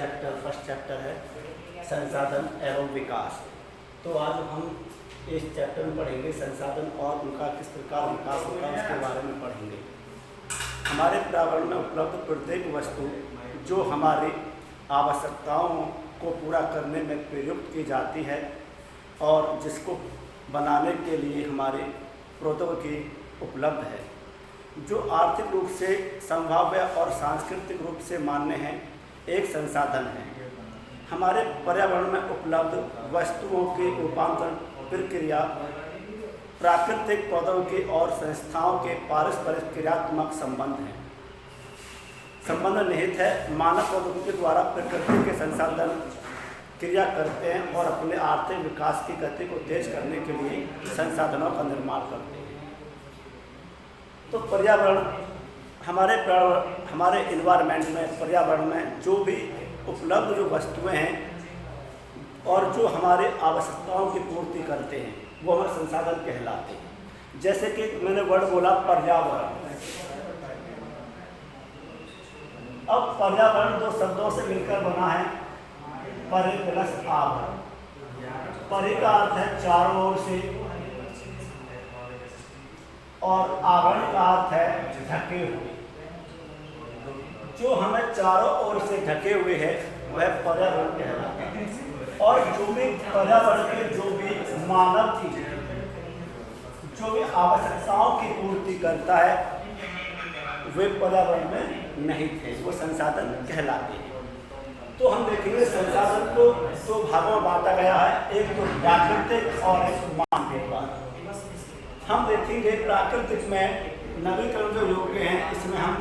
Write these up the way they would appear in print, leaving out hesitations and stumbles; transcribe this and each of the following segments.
First chapter है संसाधन एवं विकास। तो आज हम इस चैप्टर में पढ़ेंगे संसाधन और उनका किस प्रकार विकास होता है उसके बारे में पढ़ेंगे। हमारे पर्यावरण में उपलब्ध प्रत्येक वस्तु जो हमारी आवश्यकताओं को पूरा करने में प्रयुक्त की जाती है और जिसको बनाने के लिए हमारे प्रौद्योगिकी उपलब्ध है, जो आर्थिक रूप से संभाव्य और सांस्कृतिक रूप से मान्य है, एक संसाधन है। हमारे पर्यावरण में उपलब्ध वस्तुओं की रूपांतरण प्रक्रिया प्राकृतिक प्रौद्योगिकी और संस्थाओं के पारस्परिक क्रियात्मक संबंध निहित है। मानव प्रौद्योगिकी द्वारा प्रकृति के संसाधन क्रिया करते हैं और अपने आर्थिक विकास की गति को तेज करने के लिए संसाधनों का निर्माण करते हैं। तो पर्यावरण हमारे इन्वायरमेंट में, पर्यावरण में जो भी उपलब्ध जो वस्तुएं हैं और जो हमारे आवश्यकताओं की पूर्ति करते हैं वो हमारे संसाधन कहलाते हैं। जैसे कि मैंने वर्ड बोला पर्यावरण। अब पर्यावरण दो शब्दों से मिलकर बना है, परि प्लस आवरण। परि का अर्थ है चारों ओर से और आवरण का अर्थ है ढके हुए। जो हमें चारों ओर से ढके हुए है वह पर्यावरण कहलाता है। और जो भी पर्यावरण के जो भी मानव की जो भी आवश्यकताओं की पूर्ति करता है वे पर्यावरण में नहीं थे, वो संसाधन कहलाते हैं। तो हम देखेंगे संसाधन को दो भागों में बांटा गया है, एक तो प्राकृतिक और एक मानवीय द्वारा। हम देखेंगे प्राकृतिक में नवीकरण जो योग्य हैं, इसमें हम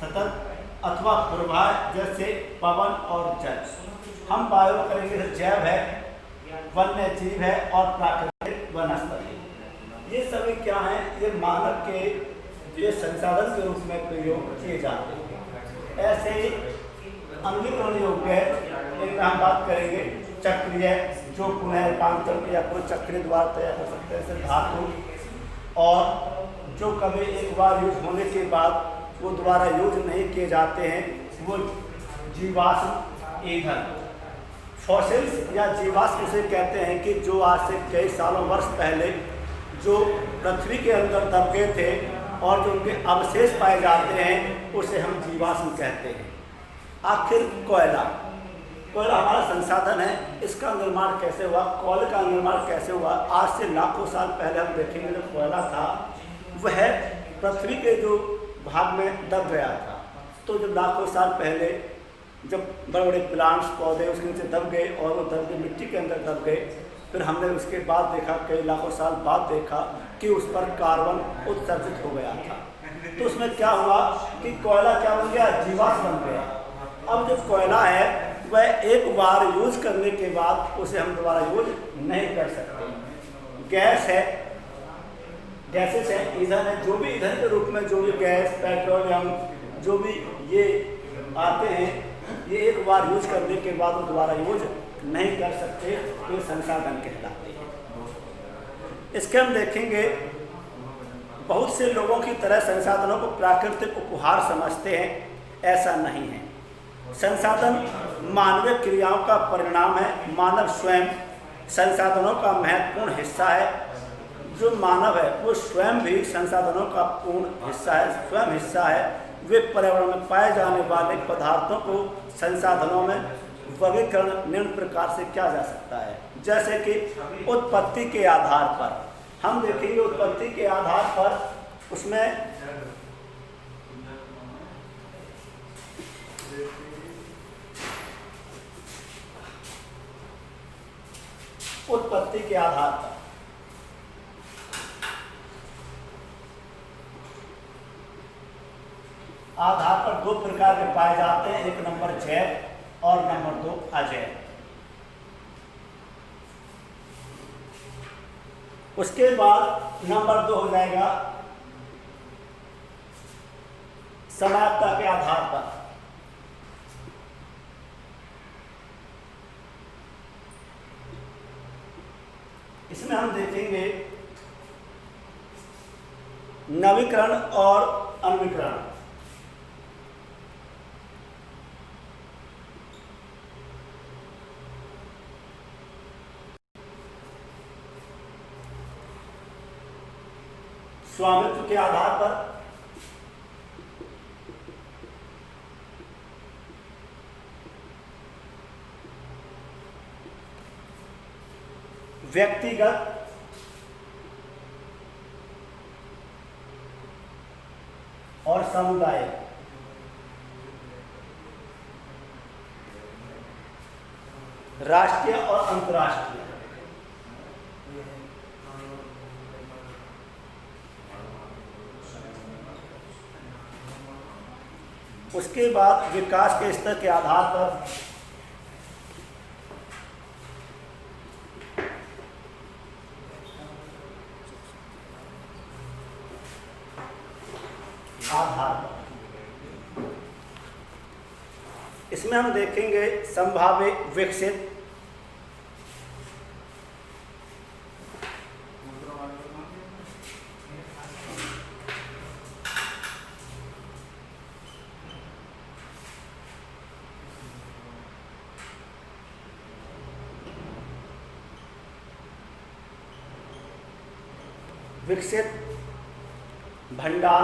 सतत अथवा प्रवाह जैसे पवन और जल। हम वायु करेंगे जैव है, वन्य जीव है और प्राकृतिक वनस्पति। ये सभी क्या हैं? ये मानव के ये संसाधन के रूप में प्रयोग किए जाते हैं। ऐसे ही अनवीकरण योग्य है, इनमें हम बात करेंगे चक्रीय, जो पुनः रूपांतरण या कोई चक्रीय द्वारा तैयार कर सकते हैं, जैसे धातु, और जो कभी एक बार यूज होने के बाद वो दोबारा यूज नहीं किए जाते हैं, वो जीवाश्म ईंधन। फॉसिल्स या जीवाश्म उसे कहते हैं कि जो आज से कई सालों वर्ष पहले जो पृथ्वी के अंदर दब गए थे और जो उनके अवशेष पाए जाते हैं उसे हम जीवाश्म कहते हैं। आखिर कोयला हमारा संसाधन है, इसका निर्माण कैसे हुआ? कोयले का निर्माण कैसे हुआ? आज से लाखों साल पहले हम देखेंगे जो कोयला था वह पृथ्वी के जो भाग में दब गया था। तो जब लाखों साल पहले जब बड़े बड़े प्लांट्स पौधे उसके नीचे दब गए और वो दब के मिट्टी के अंदर दब गए, फिर हमने उसके बाद देखा, कई लाखों साल बाद देखा कि उस पर कार्बन उत्सर्जित हो गया था। तो उसमें क्या हुआ कि कोयला क्या बन गया? जीवाश्म बन गया। अब जो कोयला है वह एक बार यूज करने के बाद उसे हम दोबारा यूज नहीं कर सकते। गैस है, गैसेस है, ईंधन है, जो भी ईंधन के रूप में जो भी गैस, पेट्रोलियम जो भी ये आते हैं, ये एक बार यूज करने के बाद वो दोबारा यूज नहीं कर सकते, ये संसाधन कहलाते हैं। इसके हम देखेंगे बहुत से लोगों की तरह संसाधनों को प्राकृतिक उपहार समझते हैं, ऐसा नहीं है। संसाधन मानवीय क्रियाओं का परिणाम है। मानव स्वयं संसाधनों का महत्वपूर्ण हिस्सा है। जो मानव है वो स्वयं भी संसाधनों का पूर्ण हिस्सा है, स्वयं हिस्सा है। वे पर्यावरण में पाए जाने वाले पदार्थों को संसाधनों में वर्गीकरण निम्न प्रकार से किया जा सकता है। जैसे कि उत्पत्ति के आधार पर हम देखेंगे, उत्पत्ति के आधार पर उसमें उत्पत्ति के आधार पर दो प्रकार के पाए जाते हैं, एक नंबर जैव और नंबर 2 अजैव। उसके बाद नंबर 2 हो जाएगा समानता के आधार पर। इसमें हम देखेंगे नवीकरण और अनवीकरण। स्वामित्व के आधार पर, व्यक्तिगत और सामुदायिक, राष्ट्रीय और अंतर्राष्ट्रीय। उसके बाद विकास के स्तर के आधार पर इसमें हम देखेंगे संभावित विकसित, भंडार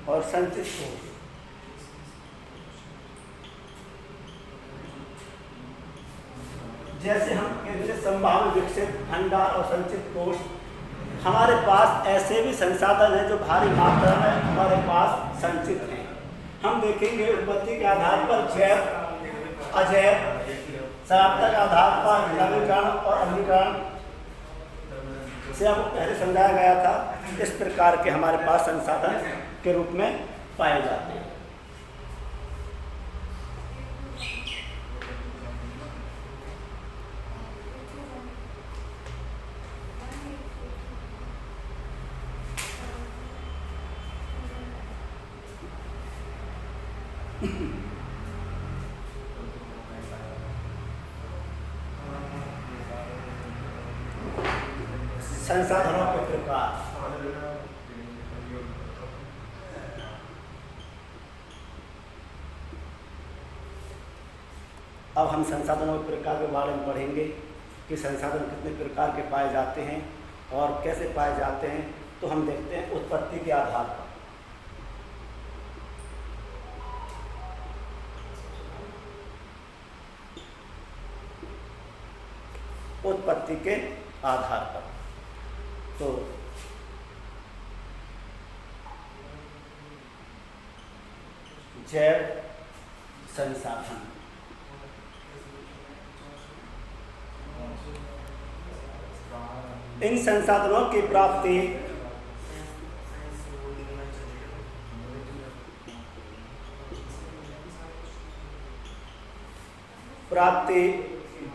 और संचित कोष। जैसे हम कहते हैं संभावित विकसित भंडार और संचित कोष, हमारे पास ऐसे भी संसाधन हैं जो भारी मात्रा में हमारे पास संचित हैं। हम देखेंगे उत्पत्ति के आधार पर जैव, अजैव, सार्थक आधार पर नवीकरण और अम्लीकरण से आपको पहले समझाया गया था। इस प्रकार के हमारे पास संसाधन के रूप में पाए जाते हैं। संसाधनों के प्रकार, अब हम संसाधनों के प्रकार के बारे में पढ़ेंगे कि संसाधन कितने प्रकार के पाए जाते हैं और कैसे पाए जाते हैं। तो हम देखते हैं उत्पत्ति के आधार पर। उत्पत्ति के आधार पर तो जैव संसाधन, इन संसाधनों की प्राप्ति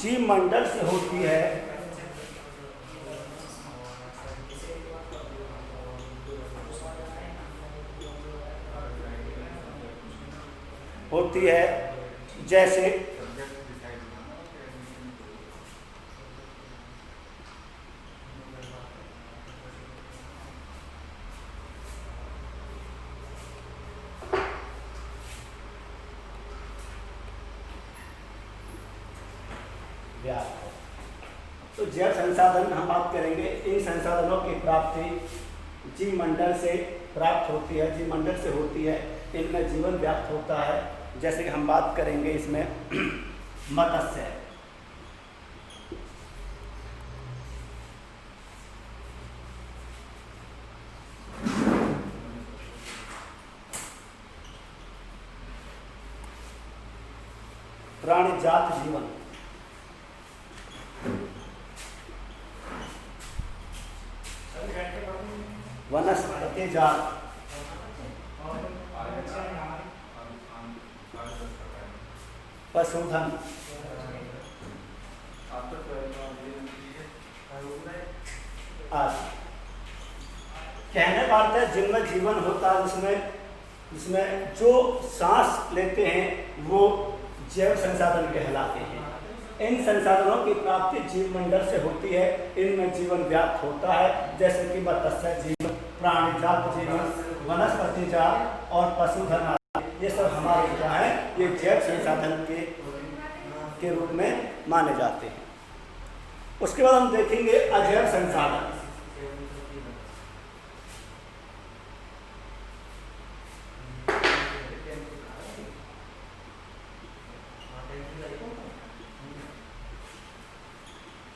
जीव मंडल से होती है। जैसे तो जैव संसाधन हम बात करेंगे। इन संसाधनों की प्राप्ति जीव मंडल से प्राप्त होती है, जीव मंडल से होती है। इनमें जीवन व्याप्त होता है। जैसे कि हम बात करेंगे इसमें मत्स्य, प्राणी जात जीवन, वनस्पति जात, पशुधन, आदि। कहने का अर्थ है जिनमें जीवन होता है, जिसमें जो सांस लेते हैं वो जैव संसाधन कहलाते हैं। इन संसाधनों की प्राप्ति जीव मंडल से होती है। इनमें जीवन व्याप्त होता है, जैसे कि मत्स्य जीवन, प्राणी जात जीवन, वनस्पति जात और पशुधन। ये सब हमारे क्या है, ये जैव संसाधन के रूप में माने जाते हैं। उसके बाद हम देखेंगे अजैव संसाधन।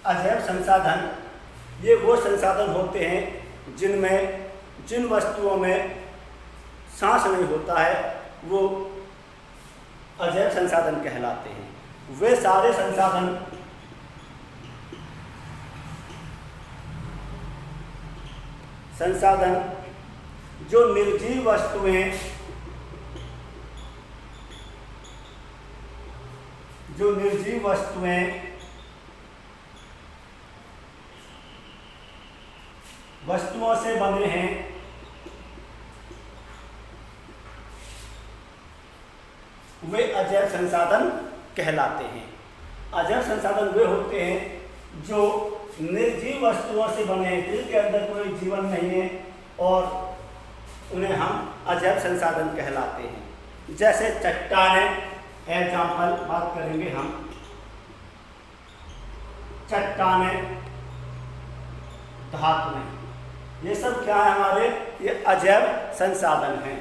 अजैव संसाधन ये वो संसाधन होते हैं जिन वस्तुओं में सांस नहीं होता है, वो अजैव संसाधन कहलाते हैं। वे सारे संसाधन जो निर्जीव वस्तुओं से बने हैं, वे अजैव संसाधन कहलाते हैं। अजैव संसाधन वे होते हैं जो निर्जीव वस्तुओं से बने हैं, जिनके अंदर कोई जीवन नहीं है, और उन्हें हम अजैव संसाधन कहलाते हैं। जैसे चट्टानें, एग्जाम्पल बात करेंगे हम, चट्टानें, धातुएं, ये सब क्या है हमारे, ये अजैव संसाधन हैं।